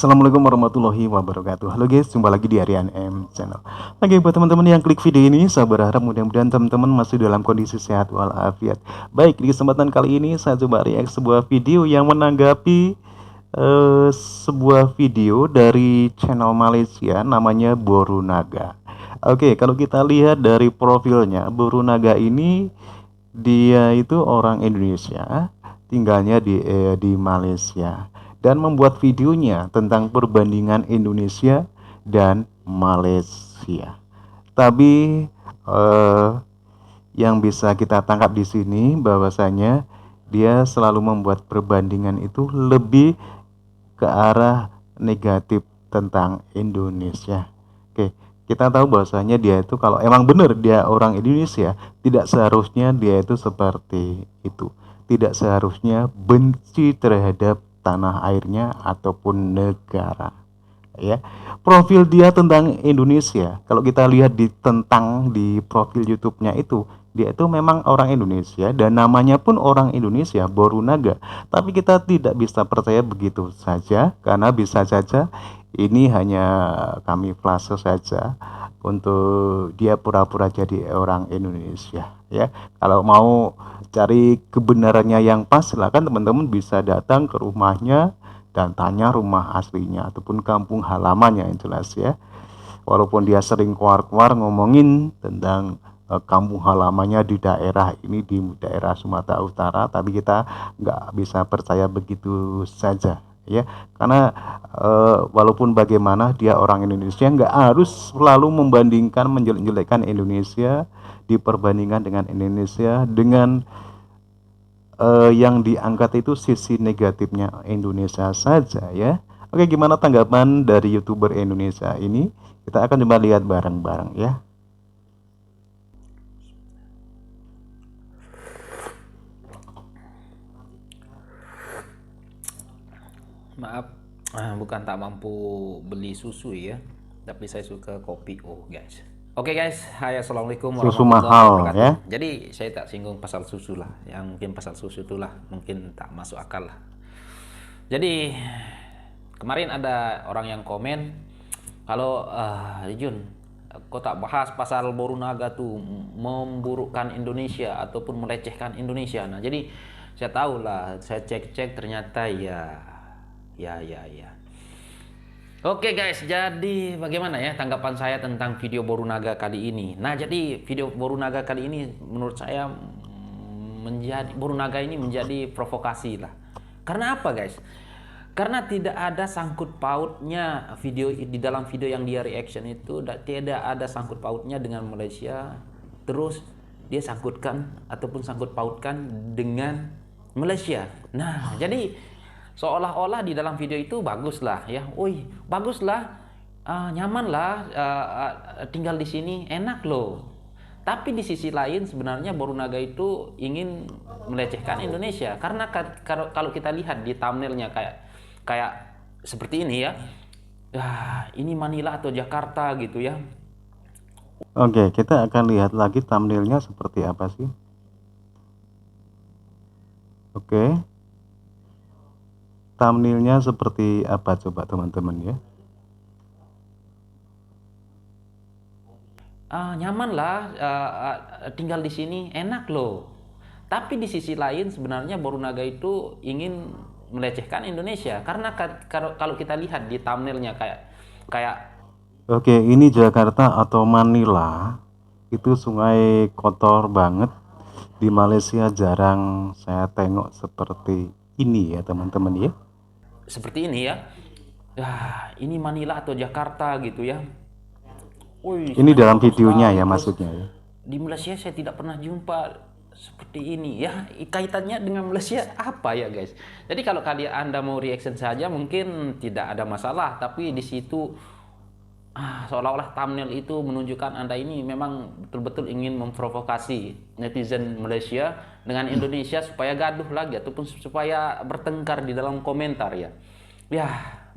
Assalamualaikum warahmatullahi wabarakatuh. Halo guys, jumpa lagi di Aryan M Channel. Oke, buat teman-teman yang klik video ini, saya berharap mudah-mudahan teman-teman masih dalam kondisi sehat walafiat. Baik, di kesempatan kali ini saya coba react sebuah video yang menanggapi sebuah video dari channel Malaysia namanya Borunaga. Oke, kalau kita lihat dari profilnya, Borunaga ini dia itu orang Indonesia, tinggalnya di Malaysia, dan membuat videonya tentang perbandingan Indonesia dan Malaysia. Tapi yang bisa kita tangkap di sini bahwasanya dia selalu membuat perbandingan itu lebih ke arah negatif tentang Indonesia. Oke, kita tahu bahwasanya dia itu kalau emang benar dia orang Indonesia, tidak seharusnya dia itu seperti itu. Tidak seharusnya benci terhadap tanah airnya ataupun negara, ya. Profil dia tentang Indonesia, kalau kita lihat di profil YouTube-nya itu, dia itu memang orang Indonesia dan namanya pun orang Indonesia, Borunaga. Tapi kita tidak bisa percaya begitu saja, karena bisa saja ini hanya kami flase saja untuk dia pura-pura jadi orang Indonesia, ya. Kalau mau cari kebenarannya yang pas, silakan teman-teman bisa datang ke rumahnya dan tanya rumah aslinya ataupun kampung halamannya yang jelas, ya. Walaupun dia sering keluar-keluar ngomongin tentang kampung halamannya di daerah ini, di daerah Sumatera Utara, tapi kita nggak bisa percaya begitu saja, ya. Karena walaupun bagaimana dia orang Indonesia, nggak harus selalu membandingkan, menjelek-jelekkan Indonesia, diperbandingkan dengan Indonesia dengan yang diangkat itu sisi negatifnya Indonesia saja, ya. Oke, gimana tanggapan dari YouTuber Indonesia ini? Kita akan coba lihat bareng-bareng, ya. Maaf, bukan tak mampu beli susu ya, tapi saya suka kopi. Oh guys. Oke guys, hai, assalamualaikum Susu warahmatullahi mahal, wabarakatuh. ya. Jadi saya tak singgung pasal susu lah, yang mungkin pasal susu itulah mungkin tak masuk akal lah. Jadi kemarin ada orang yang komen kalau Jun, kau tak bahas pasal Borunaga tuh memburukkan Indonesia ataupun melecehkan Indonesia. Nah jadi saya tahu lah, saya cek-cek ternyata ya. Oke guys, jadi bagaimana ya tanggapan saya tentang video Borunaga kali ini? Nah, jadi video Borunaga kali ini menurut saya Borunaga ini menjadi provokasi lah. Karena apa guys? Karena tidak ada sangkut pautnya video di dalam video yang dia reaction itu, tidak ada sangkut pautnya dengan Malaysia. Terus dia sangkut pautkan dengan Malaysia. Nah, jadi seolah-olah di dalam video itu baguslah ya, baguslah, nyamanlah, tinggal di sini enak loh. Tapi di sisi lain sebenarnya Borunaga itu ingin melecehkan Indonesia, karena kalau kita lihat di thumbnailnya kayak seperti ini ya, ini Manila atau Jakarta gitu ya. Oke, kita akan lihat lagi thumbnailnya seperti apa sih. Oke, thumbnailnya seperti apa coba teman-teman ya. Nyamanlah, tinggal di sini enak loh. Tapi di sisi lain sebenarnya Borunaga itu ingin melecehkan Indonesia, karena kalau kita lihat di thumbnailnya kayak Oke, ini Jakarta atau Manila. Itu sungai kotor banget. Di Malaysia jarang saya tengok seperti ini ya teman-teman ya. Seperti ini ya. Ini Manila atau Jakarta gitu ya. Ini dalam videonya ya maksudnya ya. Di Malaysia saya tidak pernah jumpa seperti ini ya. Kaitannya dengan Malaysia apa ya guys? Jadi kalau Anda mau reaction saja mungkin tidak ada masalah, tapi di situ seolah-olah thumbnail itu menunjukkan Anda ini memang betul-betul ingin memprovokasi netizen Malaysia dengan Indonesia supaya gaduh lagi ataupun supaya bertengkar di dalam komentar ya. Ya,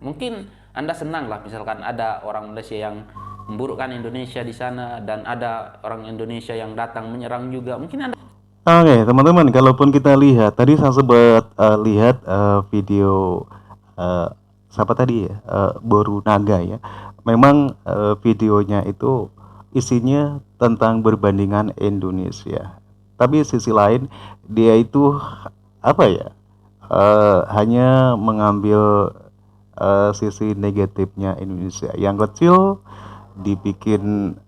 mungkin Anda senang lah misalkan ada orang Malaysia yang memburukkan Indonesia di sana dan ada orang Indonesia yang datang menyerang juga. Mungkin Anda. Oke, teman-teman, kalaupun kita lihat tadi saya sempat lihat video siapa tadi ya, Boru Naga ya. Memang videonya itu isinya tentang berbandingan Indonesia. Tapi sisi lain dia itu apa ya? Hanya mengambil sisi negatifnya Indonesia. Yang kecil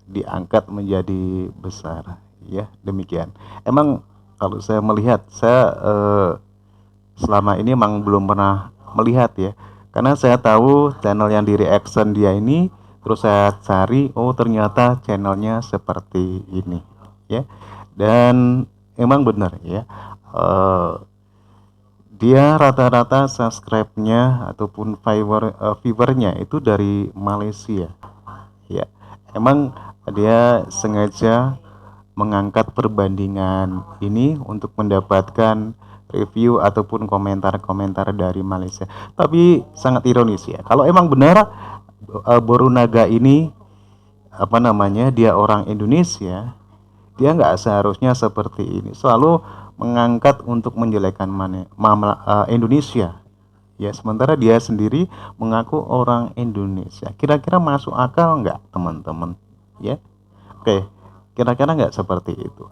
diangkat menjadi besar, ya demikian. Emang kalau saya melihat, saya selama ini emang belum pernah melihat ya, karena saya tahu channel yang di reaction dia ini, terus saya cari, oh ternyata channelnya seperti ini ya. Dan emang benar ya, eh, dia rata-rata subscribe-nya ataupun viewernya itu dari Malaysia ya. Emang dia sengaja mengangkat perbandingan ini untuk mendapatkan review ataupun komentar-komentar dari Malaysia. Tapi sangat ironis ya, kalau emang benar Boru Naga ini apa namanya, dia orang Indonesia, dia nggak seharusnya seperti ini, selalu mengangkat untuk menjelekkan Indonesia ya, sementara dia sendiri mengaku orang Indonesia. Kira-kira masuk akal nggak teman-teman ya? Oke, kira-kira nggak seperti itu?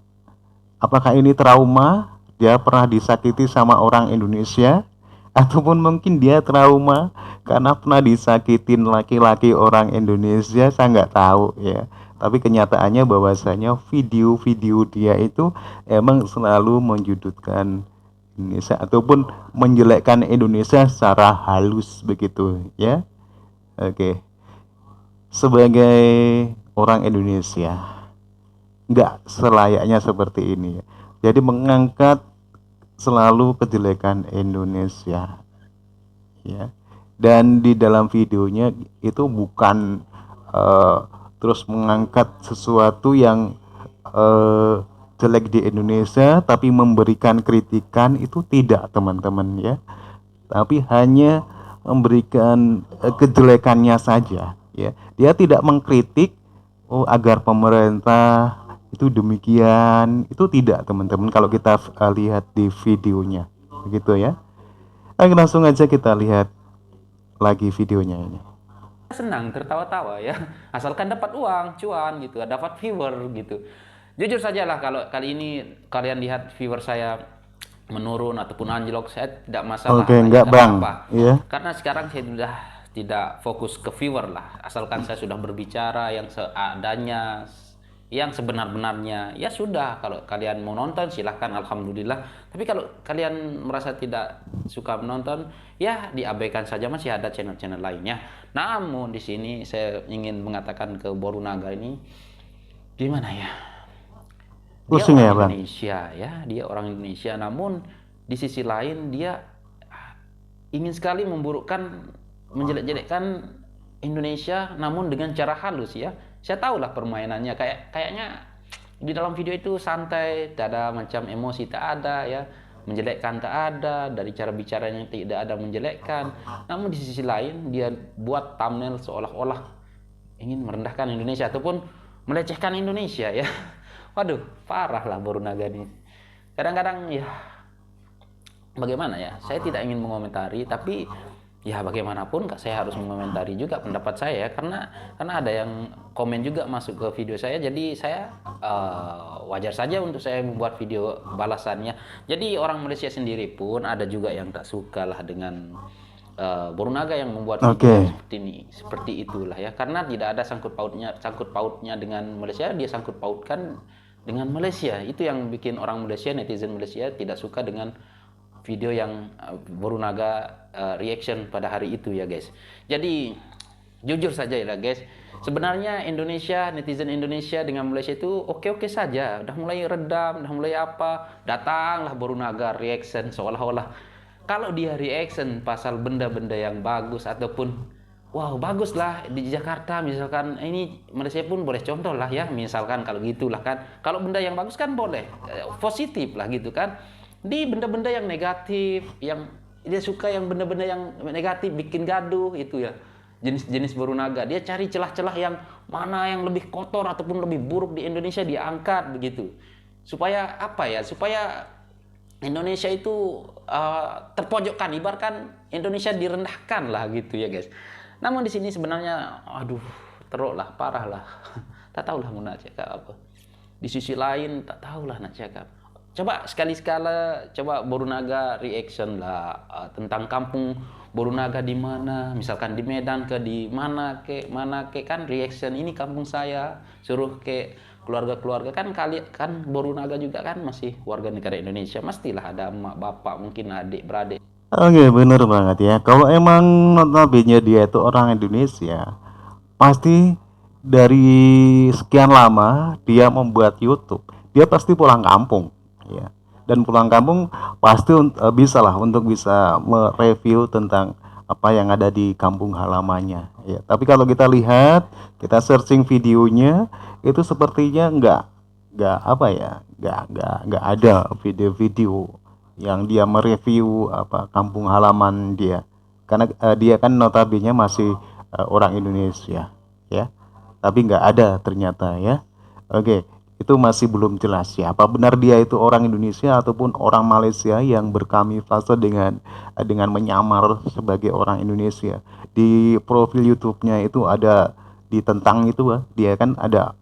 Apakah ini trauma, dia pernah disakiti sama orang Indonesia, ataupun mungkin dia trauma karena pernah disakitin laki-laki orang Indonesia? Saya nggak tahu ya. Tapi kenyataannya bahwasanya video-video dia itu emang selalu menjudutkan Indonesia ataupun menjelekkan Indonesia secara halus begitu ya. Oke, sebagai orang Indonesia nggak selayaknya seperti ini ya. Jadi mengangkat selalu kejelekan Indonesia ya. Dan di dalam videonya itu bukan eh, terus mengangkat sesuatu yang jelek di Indonesia, tapi memberikan kritikan itu tidak teman-teman ya, tapi hanya memberikan kejelekannya saja ya. Dia tidak mengkritik, oh agar pemerintah itu demikian, itu tidak teman-teman kalau kita lihat di videonya begitu ya. Oke, langsung aja kita lihat lagi videonya ini. Senang tertawa-tawa ya, asalkan dapat uang, cuan gitu, dapat viewer gitu. Jujur saja lah, kalau kali ini kalian lihat viewer saya menurun ataupun anjlok, saya tidak masalah Oke, lah ya. enggak Karena bang apa? ya. Karena sekarang saya sudah tidak fokus ke viewer lah, asalkan saya sudah berbicara yang seadanya, yang sebenar-benarnya, ya sudah. Kalau kalian mau nonton silahkan, alhamdulillah. Tapi kalau kalian merasa tidak suka menonton, ya diabaikan saja, masih ada channel-channel lainnya. Namun di sini saya ingin mengatakan ke Boru Naga ini, gimana ya? Dia Pusing orang ya bang. Indonesia ya, dia orang Indonesia. Namun di sisi lain dia ingin sekali memburukkan, menjelek-jelekkan Indonesia, namun dengan cara halus ya. Saya tahulah permainannya, kayaknya di dalam video itu santai, tak ada macam emosi, tak ada ya, menjelekkan tak ada, dari cara bicaranya tidak ada menjelekkan. Namun di sisi lain dia buat thumbnail seolah-olah ingin merendahkan Indonesia ataupun melecehkan Indonesia ya. Waduh, parah lah Boru Naga ini. Kadang-kadang ya bagaimana ya, saya tidak ingin mengomentari, tapi ya bagaimanapun saya harus mengomentari juga pendapat saya, karena ada yang komen juga masuk ke video saya, jadi saya wajar saja untuk saya membuat video balasannya. Jadi orang Malaysia sendiri pun ada juga yang tak suka lah dengan Boru Naga yang membuat video yang seperti ini, seperti itulah ya, karena tidak ada sangkut pautnya dengan Malaysia, dia sangkut pautkan dengan Malaysia. Itu yang bikin orang Malaysia, netizen Malaysia tidak suka dengan video yang Boru Naga reaction pada hari itu ya guys. Jadi jujur saja ya guys, sebenarnya Indonesia, netizen Indonesia dengan Malaysia itu oke-oke saja, udah mulai redam, udah mulai apa, datanglah Boru Naga reaction seolah-olah kalau dia reaction pasal benda-benda yang bagus ataupun wow bagus lah di Jakarta misalkan, ini Malaysia pun boleh contoh lah ya, misalkan kalau gitulah kan, kalau benda yang bagus kan boleh positif lah gitu kan. Di benda-benda yang negatif, yang dia suka yang benda-benda yang negatif, bikin gaduh itu ya, jenis-jenis Boru Naga, dia cari celah-celah yang mana yang lebih kotor ataupun lebih buruk di Indonesia, dia angkat begitu, supaya apa ya, supaya Indonesia itu terpojokkan, ibaratkan Indonesia direndahkan lah gitu ya guys. Namun di sini sebenarnya, aduh, teruk lah, parah lah. Tak tahulah mau nak cakap apa. Di sisi lain tak tahulah nak cakap. Coba sekali-sekala, coba Borunaga reaction lah tentang kampung Borunaga di mana, misalkan di Medan ke di mana ke kan reaction ini kampung saya, suruh ke keluarga-keluarga kan kali kan Borunaga juga kan masih warga negara Indonesia, mestilah ada emak bapak mungkin adik beradik. Oke, bener banget ya. Kalau emang notabene dia itu orang Indonesia, pasti dari sekian lama dia membuat YouTube, dia pasti pulang kampung, ya. Dan pulang kampung pasti bisa lah untuk bisa mereview tentang apa yang ada di kampung halamannya, ya. Tapi kalau kita lihat, kita searching videonya, itu sepertinya nggak apa ya, nggak ada video-video yang dia mereview apa kampung halaman dia, karena dia kan notabene masih orang Indonesia, ya, tapi nggak ada ternyata ya. Oke, itu masih belum jelas ya apa benar dia itu orang Indonesia ataupun orang Malaysia yang berkamuflase dengan menyamar sebagai orang Indonesia. Di profil YouTube-nya itu ada ditentang itu, dia kan ada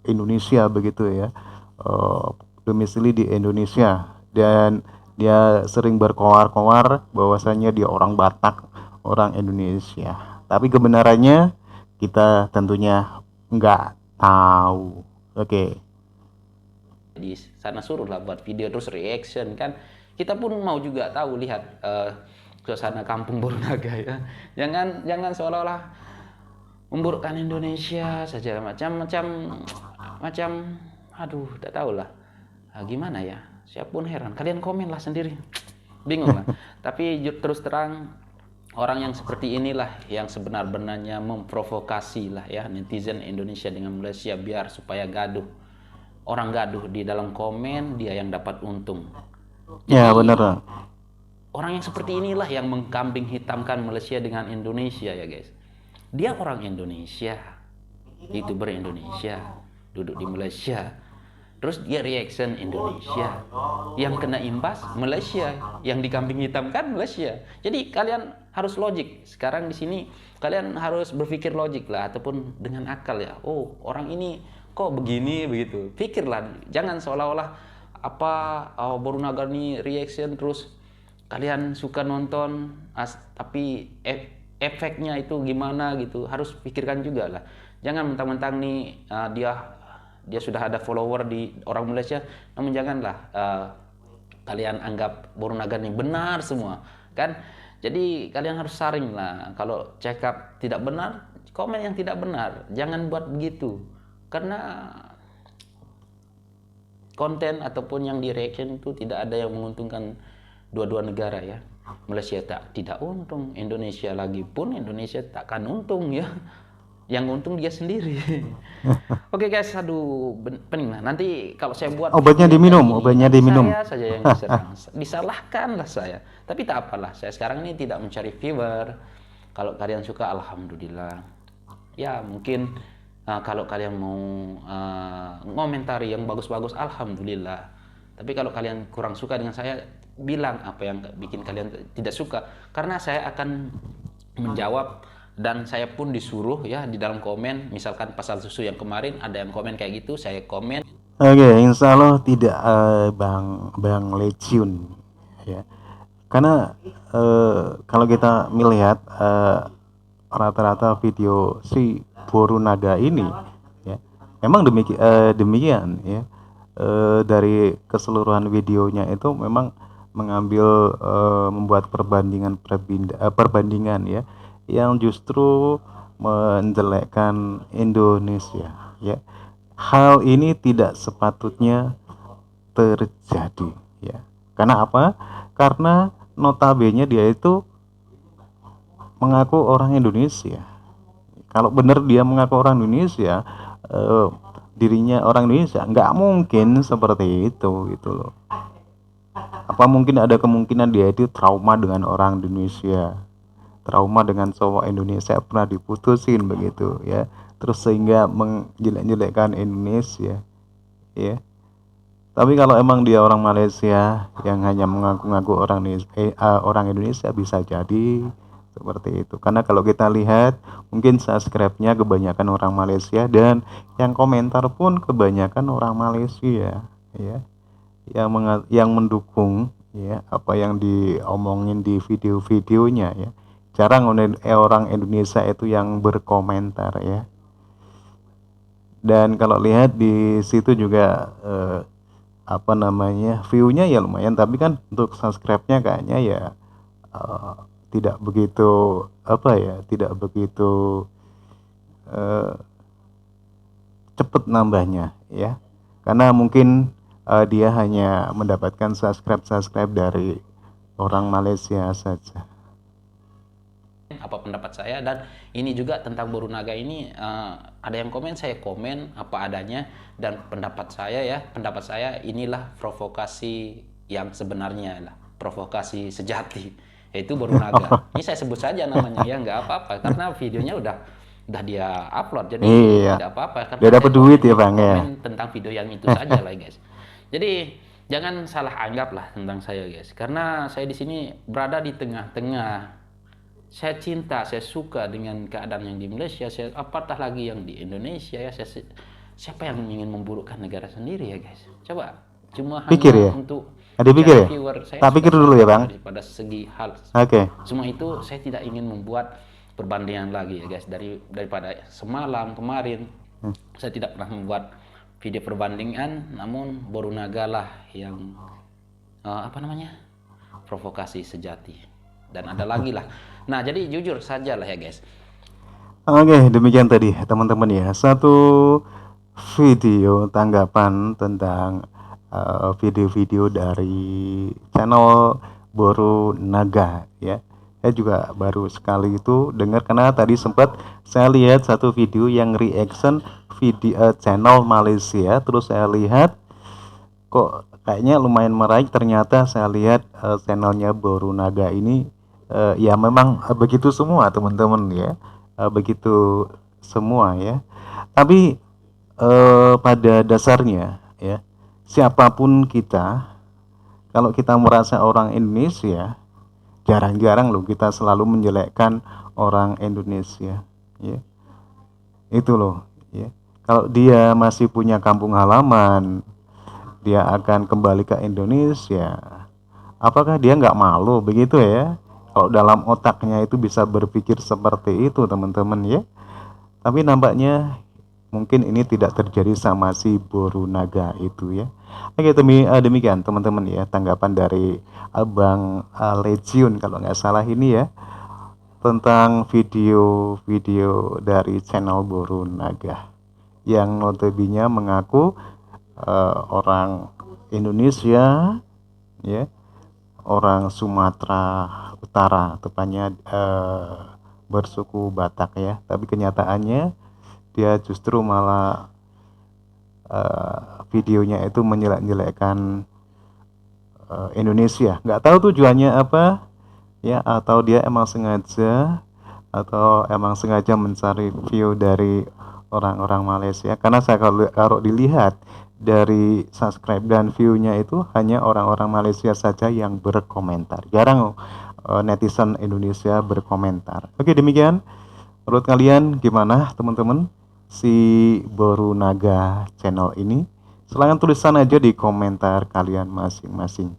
Indonesia begitu ya, eh, domisili di Indonesia, dan dia sering berkoar-koar bahwasanya dia orang Batak, orang Indonesia. Tapi kebenarannya kita tentunya nggak tahu. Oke. Di sana suruh lah buat video terus reaction kan, kita pun mau juga tahu lihat suasana kampung Borunaga ya. Jangan seolah-olah memburukkan Indonesia saja, macam aduh tak tahu lah. Gimana ya, saya pun heran, kalian komen lah sendiri, bingung lah. Tapi terus terang, orang yang seperti inilah yang sebenar-benarnya memprovokasi lah ya netizen Indonesia dengan Malaysia biar supaya gaduh. Orang gaduh di dalam komen, dia yang dapat untung. Ya Jadi bener. orang yang seperti inilah yang mengkambing hitamkan Malaysia dengan Indonesia ya guys. Dia orang Indonesia, YouTuber Indonesia, duduk di Malaysia. Terus dia reaction Indonesia. Yang kena imbas Malaysia, yang dikambing hitamkan Malaysia. Jadi kalian harus logik. Sekarang di sini kalian harus berpikir logik lah ataupun dengan akal ya. Oh, orang ini kok begini begitu. Pikirlah, jangan seolah-olah apa Borunaga nih reaction terus kalian suka nonton tapi efeknya itu gimana gitu, harus pikirkan juga lah. Jangan mentang-mentang nih dia sudah ada follower di orang Malaysia, namun janganlah kalian anggap Borunaga ini benar semua kan. Jadi kalian harus saring lah, kalau cakap tidak benar komen yang tidak benar, jangan buat begitu, karena konten ataupun yang di reaction itu tidak ada yang menguntungkan dua-dua negara ya. Malaysia tidak untung, Indonesia lagi pun Indonesia takkan untung ya. Yang untung dia sendiri. Oke guys, aduh pening lah. Nanti kalau saya buat Obatnya video kayak diminum, gini, obatnya nanti diminum. saya saja yang diserang. Disalahkan lah saya. Tapi tak apalah, saya sekarang ini tidak mencari viewer. Kalau kalian suka, alhamdulillah. Ya mungkin kalau kalian mau ngomentari yang bagus-bagus, alhamdulillah. Tapi kalau kalian kurang suka dengan saya, bilang apa yang bikin kalian tidak suka, karena saya akan menjawab. Dan saya pun disuruh ya di dalam komen, misalkan pasal susu yang kemarin ada yang komen kayak gitu, saya komen. Oke, insya Allah tidak, Bang Bang Leciun ya. Karena kalau kita melihat rata-rata video si Borunaga ini ya, memang demikian ya. Dari keseluruhan videonya itu memang mengambil membuat perbandingan ya, yang justru menjelekkan Indonesia ya. Hal ini tidak sepatutnya terjadi ya. Karena apa? Karena notabene dia itu mengaku orang Indonesia. Kalau benar dia mengaku orang Indonesia, dirinya orang Indonesia, nggak mungkin seperti itu gitu loh. Apa mungkin ada kemungkinan dia itu trauma dengan orang Indonesia, trauma dengan cowok Indonesia, pernah diputusin begitu ya, terus sehingga menjelek-jelekkan Indonesia ya. Tapi kalau emang dia orang Malaysia yang hanya mengaku-ngaku orang Indonesia, bisa jadi seperti itu. Karena kalau kita lihat mungkin subscribe-nya kebanyakan orang Malaysia dan yang komentar pun kebanyakan orang Malaysia, ya, yang mendukung ya apa yang diomongin di video-videonya ya. Jarang orang Indonesia itu yang berkomentar ya. Dan kalau lihat di situ juga apa namanya, view-nya ya lumayan, tapi kan untuk subscribe-nya kayaknya ya eh, tidak begitu apa ya, tidak begitu eh, cepet nambahnya ya, karena mungkin dia hanya mendapatkan subscribe dari orang Malaysia saja. apa pendapat saya. Dan ini juga tentang Borunaga ini, ada yang komen, saya komen apa adanya, dan pendapat saya inilah provokasi yang sebenarnya lah, provokasi sejati, yaitu Borunaga. Ini saya sebut saja namanya ya, nggak apa-apa karena videonya udah dia upload, jadi Iya, tidak apa-apa karena dia saya dapat duit ya bang ya. komen tentang video yang itu saja lah guys. Jadi jangan salah anggap lah tentang saya guys, karena saya di sini berada di tengah-tengah. Saya cinta, saya suka dengan keadaan yang di Malaysia, apatah lagi yang di Indonesia ya. Siapa yang ingin memburukkan negara sendiri ya guys? Coba, cuma Pikir hanya ya, untuk ada pikir mencari ya, viewer, saya tak sudah pikir dulu ya sangat bang. daripada segi hal. Oke. Semua itu saya tidak ingin membuat perbandingan lagi ya guys. Daripada semalam kemarin saya tidak pernah membuat video perbandingan, namun Borunaga lah yang apa namanya, provokasi sejati. Dan ada lagi lah. Nah, jadi jujur saja lah ya guys. Oke, demikian tadi teman-teman ya, satu video tanggapan tentang video-video dari channel Borunaga ya. Saya juga baru sekali itu dengar, karena tadi sempat saya lihat satu video yang reaction video channel Malaysia, terus saya lihat kok kayaknya lumayan meraih. Ternyata saya lihat channelnya Borunaga ini ya memang begitu semua teman-teman ya, begitu semua ya. Tapi pada dasarnya ya, siapapun kita, kalau kita merasa orang Indonesia, jarang-jarang loh kita selalu menjelekkan orang Indonesia ya. Itu loh ya, kalau dia masih punya kampung halaman, dia akan kembali ke Indonesia, apakah dia nggak malu begitu ya? Kalau dalam otaknya itu bisa berpikir seperti itu teman-teman ya. Tapi nampaknya mungkin ini tidak terjadi sama si Borunaga itu ya. Oke, demikian teman-teman ya tanggapan dari Abang Legion kalau nggak salah ini ya, tentang video-video dari channel Borunaga yang notabene mengaku orang Indonesia ya, orang Sumatera Utara tepatnya, bersuku Batak ya, tapi kenyataannya dia justru malah videonya itu menjelek-jelekkan Indonesia. Nggak tahu tujuannya apa ya, atau dia emang sengaja, atau emang sengaja mencari view dari orang-orang Malaysia. Karena saya kalau dilihat dari subscribe dan view-nya itu hanya orang-orang Malaysia saja yang berkomentar, jarang netizen Indonesia berkomentar. Oke, demikian. Menurut kalian gimana teman-teman si Borunaga channel ini? Silahkan tulisan aja di komentar kalian masing-masing.